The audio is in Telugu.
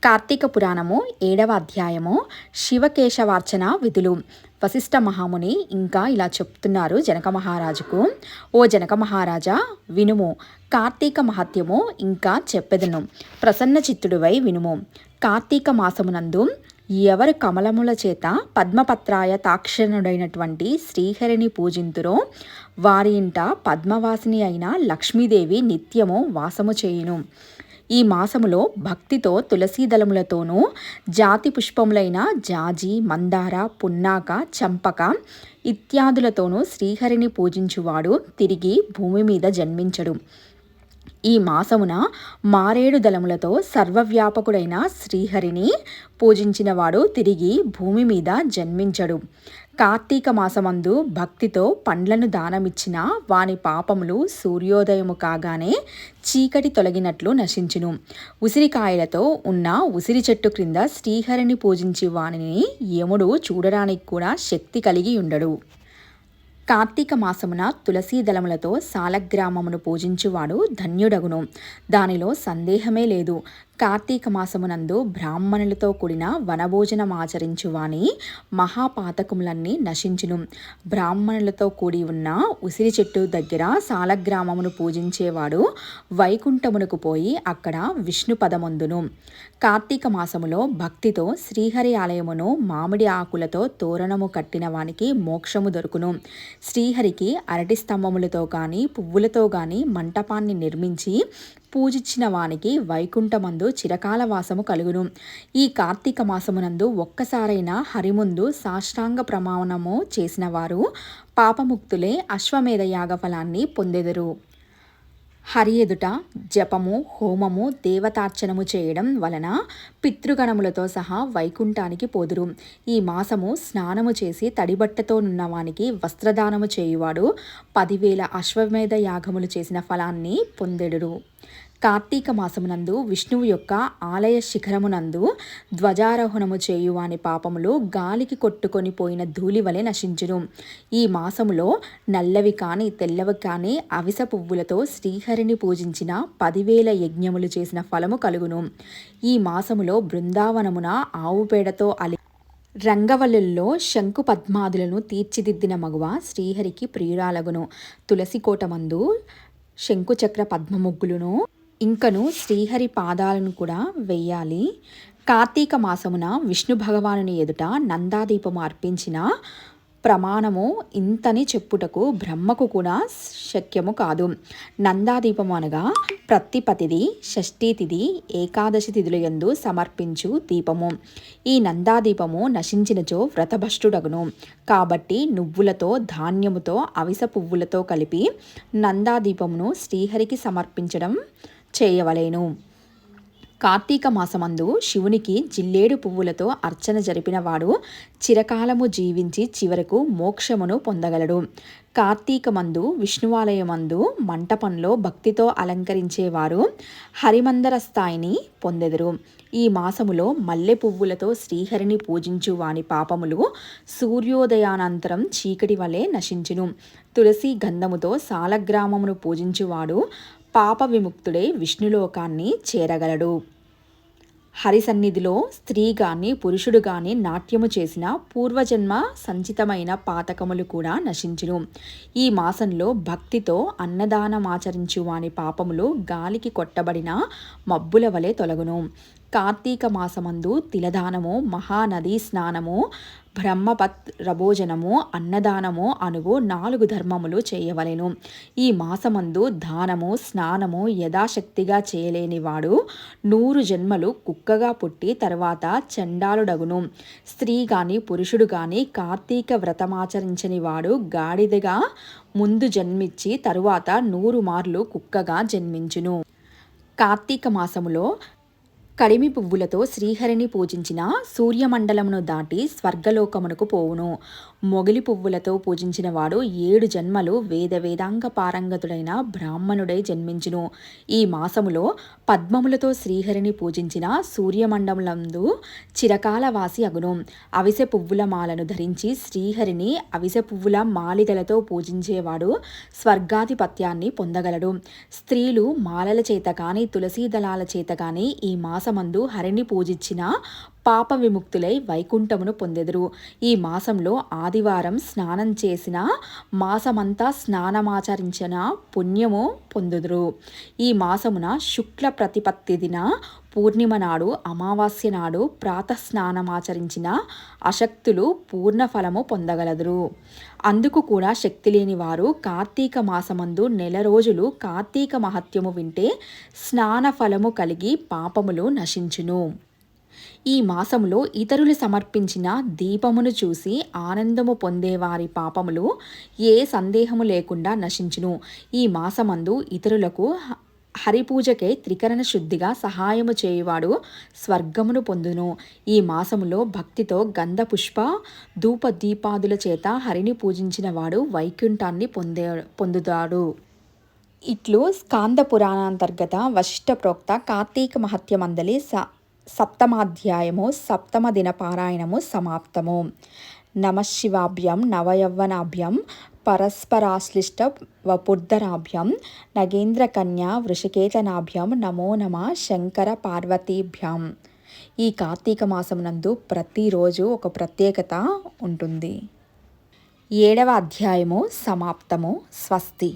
కార్తీక పురాణము 7వ అధ్యాయము శివకేశవార్చన విధులు. వశిష్ఠ మహాముని ఇంకా ఇలా చెప్తున్నారు జనక మహారాజుకు. ఓ జనక మహారాజా, వినుము. కార్తీక మహత్యము ఇంకా చెప్పెదను. ప్రసన్న చిత్తుడివై వినుము. కార్తీక మాసమునందు ఎవరు కమలముల చేత పద్మపత్రాయ తాక్షణుడైనటువంటి శ్రీహరిని పూజింతురో వారి ఇంట పద్మవాసిని అయిన లక్ష్మీదేవి నిత్యము వాసము చేయును. ఈ మాసములో భక్తితో తులసీదళములతోనూ జాతి పుష్పములైన జాజి, మందార, పున్నాక, చంపక ఇత్యాదులతోనూ శ్రీహరిని పూజించువాడు తిరిగి భూమి మీద జన్మించడు. ఈ మాసమున మారేడు దళములతో సర్వవ్యాపకుడైన శ్రీహరిని పూజించినవాడు తిరిగి భూమి మీద జన్మించడు. కార్తీక మాసమందు భక్తితో పండ్లను దానమిచ్చిన వాని పాపములు సూర్యోదయము కాగానే చీకటి తొలగినట్లు నశించును. ఉసిరికాయలతో ఉన్న ఉసిరి చెట్టు క్రింద శ్రీహరిని పూజించి వానిని యముడు చూడడానికి కూడా శక్తి కలిగి ఉండడు. కార్తీక మాసమున తులసీ దళములతో సాలగ్రామమును పూజించువాడు ధన్యుడగును. దానిలో సందేహమే లేదు. కార్తీక మాసమునందు బ్రాహ్మణులతో కూడిన వనభోజనమాచరించువాని మహాపాతకములన్నీ నశించును. బ్రాహ్మణులతో కూడి ఉన్న ఉసిరి చెట్టు దగ్గర సాలగ్రామమును పూజించేవాడు వైకుంఠమునకు పోయి అక్కడ విష్ణు పదమొందును. కార్తీక మాసములో భక్తితో శ్రీహరి ఆలయమును మామిడి ఆకులతో తోరణము కట్టిన వానికి మోక్షము దొరుకును. శ్రీహరికి అరటి స్తంభములతో కానీ పువ్వులతో కానీ మంటపాన్ని నిర్మించి పూజించిన వానికి వైకుంఠమందు చిరకాల వాసము కలుగును. ఈ కార్తీక మాసమునందు ఒక్కసారైనా హరిముందు సాష్టాంగ ప్రమాణము చేసిన వారు పాపముక్తులే అశ్వమేధ యాగ ఫలాన్ని పొందెదరు. హరి ఎదుట జపము, హోమము, దేవతార్చనము చేయడం వలన పితృగణములతో సహా వైకుంఠానికి పోదురు. ఈ మాసము స్నానము చేసి తడిబట్టతో నున్నవానికి వస్త్రదానము చేయువాడు 10,000 అశ్వమేధ యాగములు చేసిన ఫలాన్ని పొందెడురు. కార్తీక మాసమునందు విష్ణువు యొక్క ఆలయ శిఖరమునందు ధ్వజారోహణము చేయువాని పాపములు గాలికి కొట్టుకొని పోయిన ధూళి వలె నశించును. ఈ మాసములో నల్లవి కాని తెల్లవి కాని అవిస పువ్వులతో శ్రీహరిని పూజించిన 10,000 యజ్ఞములు చేసిన ఫలము కలుగును. ఈ మాసములో బృందావనమున ఆవు పేడతో రంగవల్లుల్లో శంకు పద్మాదులను తీర్చిదిద్దిన మగువ శ్రీహరికి ప్రియురాలగును. తులసి కోటమందు శంకుచక్ర పద్మముగ్గులను ఇంకను శ్రీహరి పాదాలను కూడా వెయ్యాలి. కార్తీక మాసమున విష్ణు భగవానుని ఎదుట నందాదీపము అర్పించిన ప్రమాణము ఇంతని చెప్పుటకు బ్రహ్మకు కూడా శక్యము కాదు. నందాదీపము అనగా ప్రతిపతిది, షష్ఠీ తిథి, ఏకాదశి తిథులయందు సమర్పించు దీపము. ఈ నందాదీపము నశించినచో వ్రతభష్టుడగును. కాబట్టి నువ్వులతో, ధాన్యముతో, అవిస పువ్వులతో కలిపి నందాదీపమును శ్రీహరికి సమర్పించడం చేయవలెను. కార్తీక మాసమందు శివునికి జిల్లేడు పువ్వులతో అర్చన జరిపినవాడు చిరకాలము జీవించి చివరకు మోక్షమును పొందగలడు. కార్తీకమందు విష్ణువాలయమందు మంటపంలో భక్తితో అలంకరించేవారు హరిమందర స్థాయిని పొందెదరు. ఈ మాసములో మల్లె పువ్వులతో శ్రీహరిని పూజించు వాని పాపములు సూర్యోదయానంతరం చీకటి వలె నశించును. తులసి గంధముతో సాలగ్రామమును పూజించువాడు పాప విముక్తుడే విష్ణులోకాన్ని చేరగలడు. హరి సన్నిధిలో స్త్రీ గాని పురుషుడు గాని నాట్యము చేసిన పూర్వజన్మ సంచితమైన పాతకములు కూడా నశించును. ఈ మాసంలో భక్తితో అన్నదానమాచరించు వాని పాపములు గాలికి కొట్టబడిన మబ్బుల వలె తొలగును. కార్తీక మాసమందు తిలదానము, మహానదీ స్నానము, బ్రహ్మపత్ రభోజనము, అన్నదానము అనుగు 4 ధర్మములు చేయవలెను. ఈ మాసమందు దానము, స్నానము యథాశక్తిగా చేయలేని వాడు 100 జన్మలు కుక్కగా పుట్టి తర్వాత చండాలుడగును. స్త్రీ గాని పురుషుడు గాని కార్తీక వ్రతమాచరించని వాడు గాడిదగా ముందు జన్మించి తరువాత 100 మార్లు కుక్కగా జన్మించును. కార్తీక మాసములో కడిమి పువ్వులతో శ్రీహరిని పూజించిన సూర్యమండలమును దాటి స్వర్గలోకమునకు పోవును. మొగిలి పువ్వులతో పూజించిన వాడు 7 జన్మలు వేదాంగ పారంగతుడైన బ్రాహ్మణుడై జన్మించును. ఈ మాసములో పద్మములతో శ్రీహరిని పూజించిన సూర్యమండలందు చిరకాల వాసి అగును. అవిసె పువ్వుల మాలను ధరించి శ్రీహరిని అవిసె పువ్వుల మాలికలతో పూజించేవాడు స్వర్గాధిపత్యాన్ని పొందగలడు. స్త్రీలు మాలల చేత కానీ తులసీ దళాల చేత కానీ ఈ మాస మాసమందు హరిని పూజించిన పాప విముక్తులై వైకుంఠమును పొందెదరు. ఈ మాసంలో ఆదివారం స్నానం చేసిన మాసమంతా స్నానమాచరించిన పుణ్యము పొందుదురు. ఈ మాసమున శుక్ల ప్రతిపత్తి దిన పూర్ణిమ నాడు అమావాస్య నాడు ప్రాతస్నానమాచరించిన అశక్తులు పూర్ణ ఫలము పొందగలదురు. అందుకు కూడా శక్తి లేని వారు కార్తీక మాసమందు నెల రోజులు కార్తీక మహత్యము వింటే స్నాన ఫలము కలిగి పాపములు నశించును. ఈ మాసములో ఇతరులు సమర్పించిన దీపమును చూసి ఆనందము పొందేవారి పాపములు ఏ సందేహము లేకుండా నశించును. ఈ మాసమందు ఇతరులకు హరిపూజకై త్రికరణ శుద్ధిగా సహాయము చేయువాడు స్వర్గమును పొందును. ఈ మాసములో భక్తితో గంధ పుష్ప ధూప దీపాదుల చేత హరిని పూజించిన వాడు వైకుంఠాన్ని పొందుతాడు. ఇట్లు స్కాంద పురాణాంతర్గత వశిష్ఠ ప్రోక్త కార్తీక మహత్యమందలి సప్తమాధ్యాయము సప్తమ దిన పారాయణము సమాప్తము. నమశివాభ్యం నవయవ్వనాభ్యం పరస్పరాశ్లిష్ట వపుర్ధరాభ్యం నగేంద్రకన్యా వృషకేతనాభ్యం నమో నమ శంకర పార్వతీభ్యాం. ఈ కార్తీక మాసం నందు ప్రతిరోజు ఒక ప్రత్యేకత ఉంటుంది. 7వ అధ్యాయము సమాప్తము. స్వస్తి.